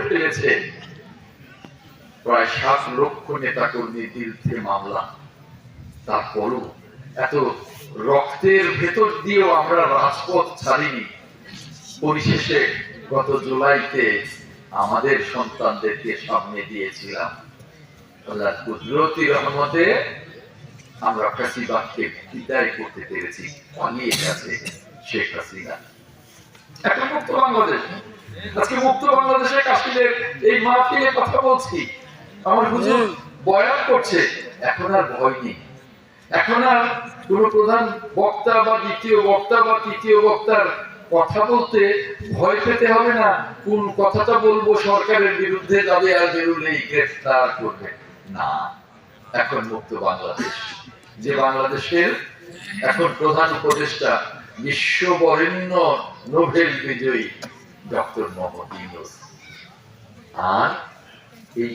ফেলেছে প্রায় 7 লক্ষ নেতা কর্মীর বিরুদ্ধে মামলা। তারপরও এত রক্তের ভেতর দিয়েও আমরা রাজপথ ছাড়িনি। পরিশেষে গত জুলাইতে আমাদের সন্তানদেরকে সামনে দিয়েছিলাম। আল্লাহর কুদরতি রহমতে আমরা ফ্যাসিবাদকে বিদায় করতে পেরেছি। পালিয়ে গেছে শেখ হাসিনা। এখন মুক্ত বাংলাদেশ। আজকে মুক্ত বাংলাদেশে কাশ্মীরের এই মাহফিলে কথা বলছি, আমার হুজুর বয়ান করছে। এখন আর ভয় নেই। এখন আর কোন প্রধান বক্তা বা দ্বিতীয় বক্তা বা তৃতীয় বক্তার কথা বলতে ভয় পেতে হবে না। কোন কথাটা বলবো সরকারের বিরুদ্ধে যাবে আর বেরুলেই গ্রেফতার করবে না। এখন মুক্ত বাংলাদেশ। যে বাংলাদেশের এখন প্রধান উপদেষ্টা বিশ্ববরেণ্য নোবেল বিজয়ী ডক্টর মোহাম্মদ ইউনূস। আর এই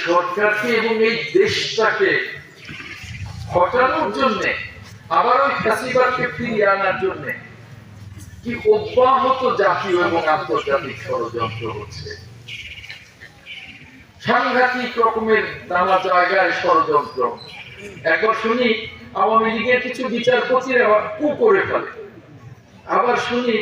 সরকারকে এবং এই দেশটাকে হটানোর জন্য, আবার ওই ফ্যাসিবাদকে ফিরিয়ে আনার জন্য কি অব্যাহত জাতীয় এবং আন্তর্জাতিক ষড়যন্ত্র হচ্ছে। সাংঘাতিক রকমের নানা জায়গায় ষড়যন্ত্র। একবার শুনি আওয়ামী লীগের কিছু বিচারপতিরা কু করে ফেলে, আবার শুনি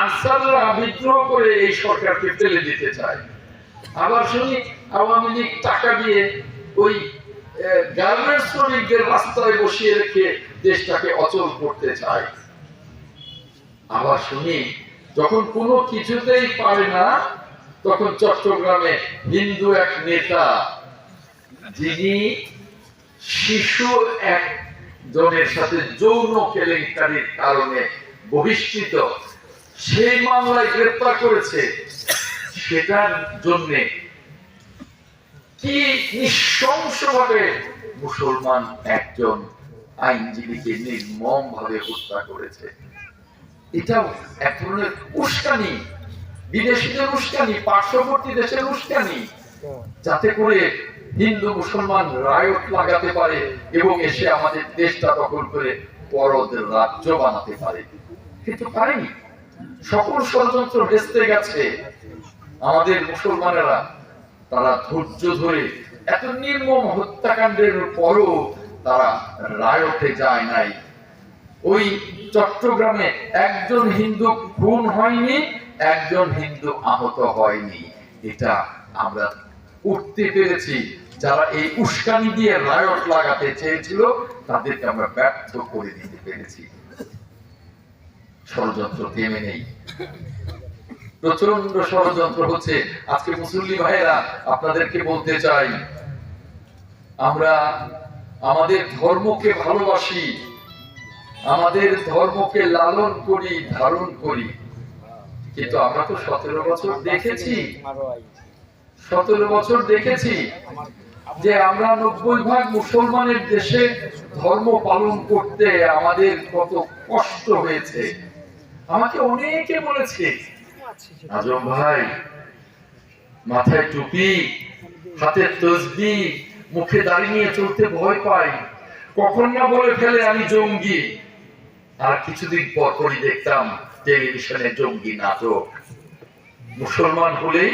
আনসাররা বিদ্রোহ করে এই সরকারকে ফেলে দিতে চায়, আবার শুনি আওয়ামী লীগ টাকা দিয়ে ওই গার্মেন্টস শ্রমিকদের রাস্তায় বসিয়ে রেখে দেশটাকে অচল করতে চায়। আবার শুনি যখন কোনো কিছুতেই পারে না, তখন চট্টগ্রামে হিন্দু এক নেতা, যিনি শিশু একজনের সাথে যৌন কেলেঙ্কারির কারণে বহিষ্কৃত, সেই মামলায় গ্রেফতার করেছে। সেটার জন্য কি নৃশংসভাবে মুসলমান একজন আইনজীবীকে নির্মম ভাবে হত্যা করেছে। এটা এক ধরনের উস্কানি, বিদেশিদের উস্কানি, পার্শ্ববর্তী দেশের উস্কানি, যাতে করে হিন্দু মুসলমান রায়ট লাগাতে পারে এবং এসে আমাদের দেশটা দখল করে পরদের রাজ্য বানাতে পারে। কিন্তু পারেনি। সকল ষড়যন্ত্র ভেস্তে গেছে। আমাদের মুসলমানেরা তারা ধৈর্য ধরে এত নির্মম হত্যাকাণ্ডের পরও তারা রায়টে যায় নাই। ওই চট্টগ্রামে একজন হিন্দু খুন হয়নি, একজন হিন্দু আহত হয়নি। এটা আমরা উঠতে পেরেছি। যারা এই উস্কানি দিয়ে রায়ট লাগাতে চেয়েছিল তাদেরকে আমরা ব্যর্থ করে দিতে পেরেছি। ষড়যন্ত্র থেমে নেই, প্রচন্ড ষড়যন্ত্র হচ্ছে। আজকে মুসল্লি ভাইয়েরা, আপনাদেরকে বলতে চাই, আমরা আমাদের ধর্মকে ভালোবাসি, আমাদের ধর্মকে লালন করি, ধারণ করি, কিন্তু আমরা তো 17 বছর দেখেছি যে আমরা 90% মুসলমানের দেশে ধর্ম পালন করতে আমাদের কত কষ্ট হয়েছে। আমাকে অনেকে বলেছে, আজম ভাই মাথায় টুপি, হাতে তসবিহ, মুখে দাড়ি নিয়ে চলতে ভয় পাই, কখন না বলে ফেলে আমি জঙ্গি। আর কিছুদিন পরই দেখতাম টেলিভিশনে জঙ্গি নাটক। মুসলমান হলেই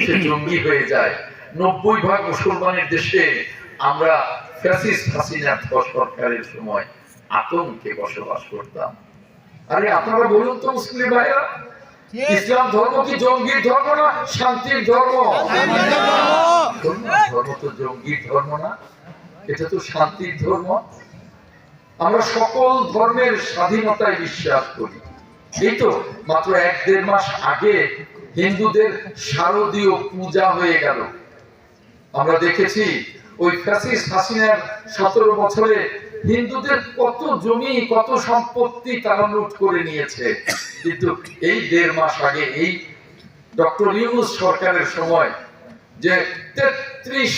সে জঙ্গি হয়ে যায়। 90% মুসলমানের দেশে আমরা ফ্যাসিস্ট হাসিনার সরকারের সময় আতঙ্কে বসবাস করতাম। আরে আপনারা বলুন তো মুসলিম ভাইরা, ইসলাম ধর্ম কি জঙ্গির ধর্ম না শান্তির ধর্ম? ধর্ম তো জঙ্গির ধর্ম না, এটা তো শান্তির ধর্ম। আমরা সকল ধর্মের স্বাধীনতায় বিশ্বাস করি। এই তো মাত্র 1-1.5 মাস আগে হিন্দুদের শারদীয় পূজা হয়ে গেল। আমরা দেখেছি ওই ফ্যাসিস্ট হাসিনার 17 বছরে হিন্দুদের কত জমি, কত সম্পত্তি তারা লুট করে নিয়েছে। কিন্তু এই 1.5 মাস আগে এই ডক্টর ইউনূস সরকারের সময় যে 33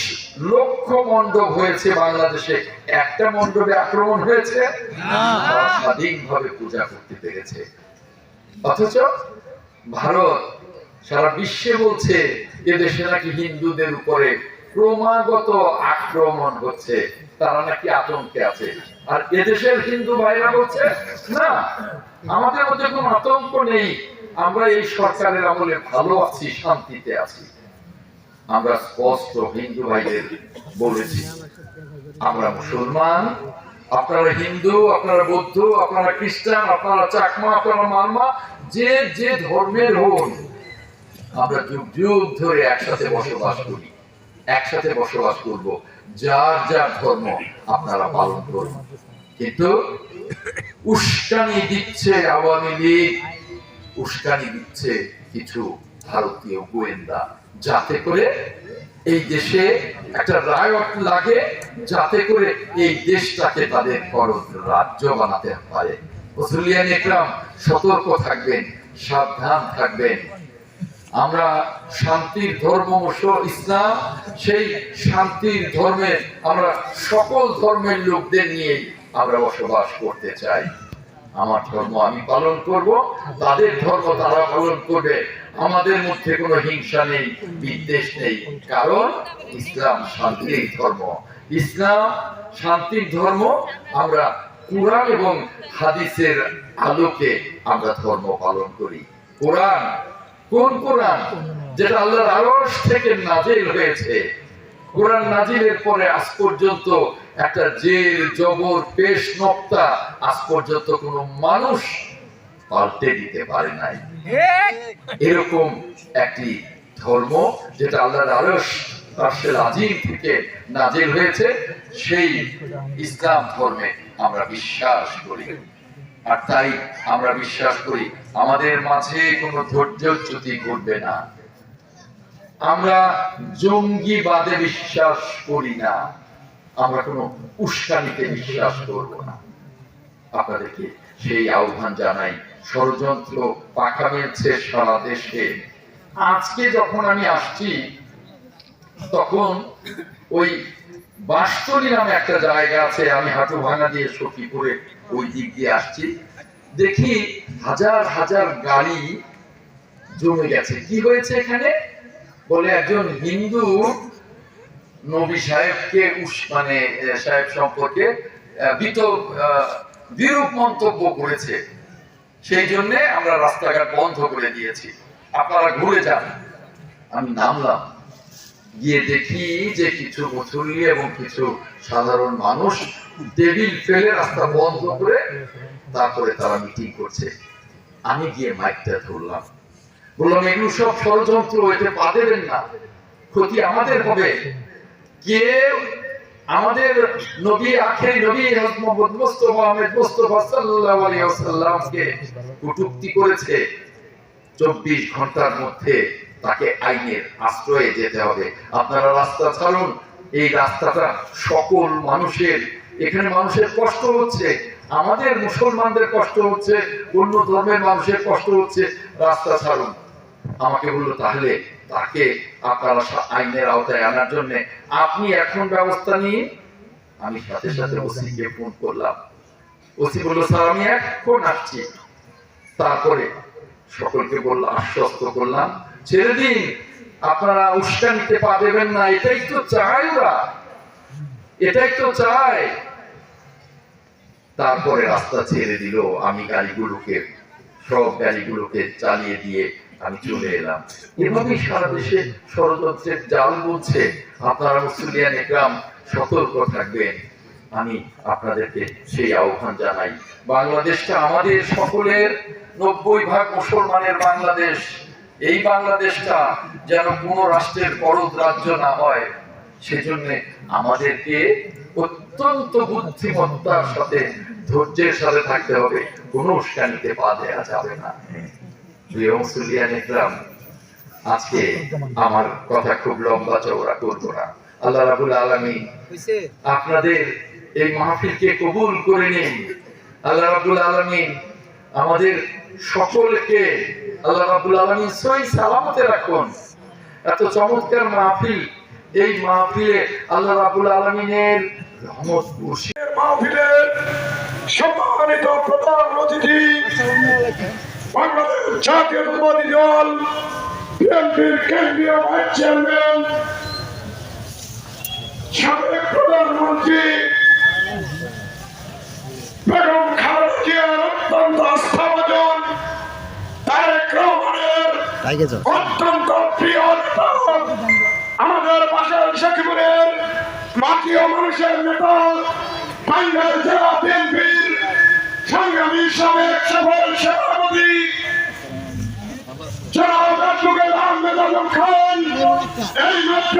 লক্ষ মণ্ডপ হয়েছে বাংলাদেশে, একটা মণ্ডপে আক্রমণ হয়েছে না, স্বাধীনভাবে পূজা করতে পেরেছে। অথচ ভারত সারা বিশ্বে বলছে এদেশে নাকি হিন্দুদের উপরে ক্রমাগত আক্রমণ হচ্ছে, তারা নাকি আতঙ্কে আছে। আর এদেশের হিন্দু ভাইরা বলছে না, আমাদের মধ্যে কোনো আতঙ্ক নেই, আমরা এই সরকারের আমলে ভালো আছি, শান্তিতে আছি। আমরা স্পষ্ট হিন্দু ভাইদের বলেছি, আমরা মুসলমান, আপনারা হিন্দু, আপনারা বৌদ্ধ, আপনারা খ্রিস্টান, আপনারা চাকমা, আপনারা মারমা, যে যে ধর্মের হন, আমরা যুগ যুগ ধরে একসাথে বসবাস করি, একসাথে বসবাস করব, যার যার ধর্ম আপনারা পালন করুন। কিন্তু উস্কানি দিচ্ছে আওয়ামী লীগ, উস্কানি দিচ্ছে কিছু ভারতীয় গোয়েন্দা, যাতে করে এই দেশে একটা রায়ট লাগে, যাতে করে এই দেশটাকে তাদের করদ রাজ্য বানাতে পারে। মুসলিয়ান একরাম সতর্ক থাকবেন, সাবধান থাকবেন। আমরা শান্তির ধর্ম ইসলাম, সেই শান্তির ধর্মে আমরা সকল ধর্মের লোকদের নিয়ে আমরা বসবাস করতে চাই। আমার ধর্ম আমি পালন করব, তাদের ধর্ম তারা পালন করবে, আমাদের মধ্যে কোনো হিংসা নেই, বিদ্বেষ নেই, কারণ ইসলাম শান্তির ধর্ম। ইসলাম শান্তির ধর্ম। আমরা কুরআন এবং হাদিসের আলোকে আমরা ধর্ম পালন করি। কোরআন, কোন কোরআন? যেটা আল্লাহর আরশ থেকে নাজিল হয়েছে। কোরআন নাজিলের পরে আজ পর্যন্ত একটা জের জবর পেশ নক্তা আজ পর্যন্ত কোনো মানুষ পাল্টে দিতে পারে নাই। এরকম একটি ধর্ম যেটা আল্লাহর আরশের আজিম থেকে নাজিল হয়েছে, সেই ইসলাম ধর্মে আমরা বিশ্বাস করি। আর তাই আমরা বিশ্বাস করি আমাদের মাঝে কোনো ধৈর্যচ্যুতি ঘটবে না। আমরা জঙ্গিবাদে বিশ্বাস করি না, আমরা কোনো উস্কানিতে বিশ্বাস করব না। আপনাদেরকে সেই আহ্বান জানাই। ষড়যন্ত্র পাকা মেলছে সারা দেশে। আজকে যখন আমি আসছি, তখন ওই বাঁশতলী নামে একটা জায়গা আছে, আমি হাঁটু ভাঙা দিয়ে সখীপুরে ওই দিক দিয়ে আসছি, দেখি হাজার হাজার গাড়ি জমে গেছে। কি হয়েছে এখানে? বলে একজন হিন্দু নবী সাহেবকে মানে সাহেব সম্পর্কে বিরূপ মন্তব্য করেছে, সেই জন্য আমরা রাস্তাঘাট বন্ধ করে দিয়েছি, আপনারা ঘুরে যান। আমি নামলাম, গিয়ে দেখি যে কিছু মুসল্লি এবং কিছু সাধারণ মানুষ টেবিল ফেলে রাস্তা বন্ধ করে তারপরে তারা মিটিং করছে। আমি গিয়ে মাইকটা ধরলাম, বললাম এগুলো সব ষড়যন্ত্র, এতে পা দেবেন না, ক্ষতি আমাদের হবে। কেউ আমাদের নবী, আখেরি নবী হযরত মুহাম্মদ মুস্তাফা আহমেদ মুস্তাফা সাল্লাল্লাহু আলাইহি ওয়াসাল্লামকে কটূক্তি করেছে, 24 ঘন্টার মধ্যে তাকে আইনের আশ্রয়ে যেতে হবে। আপনারা রাস্তা ছাড়ুন। এই রাস্তাটা সকল মানুষের, এখানে মানুষের কষ্ট হচ্ছে, আমাদের মুসলমানদের কষ্ট হচ্ছে, অন্য ধর্মের মানুষের কষ্ট হচ্ছে, রাস্তা ছাড়ুন। আমাকে বললো তাহলে তাকে আপনারা আইনের আওতায় আনার জন্য আপনি এখন ব্যবস্থা নিন। আমি সাথে সাথে ওসিকে ফোন করলাম। ওসি বললো স্যার আমি এখন আসছি। তারপরে সকলকে বললাম, আশ্বস্ত করলাম, ছেড়ে দিন, আপনারা উস্কানিতে পা দেবেন না, এটাই তো চায় ওরা, এটাই তো চায়। তারপরে রাস্তা ছেড়ে দিল। আমি সব গাড়িগুলোকে চালিয়ে দিয়ে আমি চলে এলাম। এভাবেই সারা দেশে ষড়যন্ত্রের জাল বলছে। আপনারা মুসলিয়ান একরাম সতর্ক থাকবেন। আমি আপনাদেরকে সেই আহ্বান জানাই। বাংলাদেশটা আমাদের সকলের, 90% মুসলমানের বাংলাদেশ। এই বাংলাদেশটা যেন কোনো রাষ্ট্রের করদ রাজ্য না হয়, সেজন্য আমাদেরকে অত্যন্ত বুদ্ধিমত্তার সাথে, ধৈর্যের সাথে থাকতে হবে। কোনো উস্কানিতে পা দেওয়া যাবে না। প্রিয় মুসলিয়ান একরাম, আজকে আমার কথা খুব লম্বা চওড়া করব না। আল্লাহ রাব্বুল আলামিন আপনাদের এই মাহফিলকে কবুল করে নিন। আল্লাহ রাব্বুল আলামিন আমাদের সকলকে, আল্লাহ রাব্বুল আলামিন সহি সালামতে রাখুন। এত চমৎকার মাহফিল, এই মাহফিলে আল্লাহ রাব্বুল আলামিনের রহমত বর্ষিত। মাহফিলের সম্মানিত প্রধান অতিথি, বাংলাদেশ জাতীয়তাবাদী দল বিএনপির কেন্দ্রীয় ভাইস চেয়ারম্যান সাবেক প্রধানমন্ত্রী বেগম খালেদা জিয়ার অত্যন্ত আস্থাভাজন, তারেক রহমানের অত্যন্ত প্রিয় নেতা, আমাদের পাশের সখীপুরের মাটি ও মানুষের নেতা, টাঙ্গাইল জেলা বিএনপির সংগ্রামী সাবেক সফল সভাপতি জনাব আব্দুল আহমেদ আজম খান এই মাত্র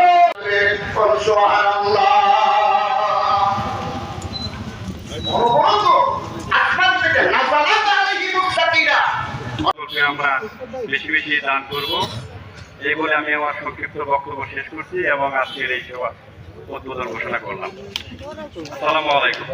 আমরা বেশি বেশি দান করব, এই বলে আমি আমার সংক্ষিপ্ত বক্তব্য শেষ করছি এবং আজকের এই সেবা উদ্বোধন ঘোষণা করলাম। আসসালামু আলাইকুম।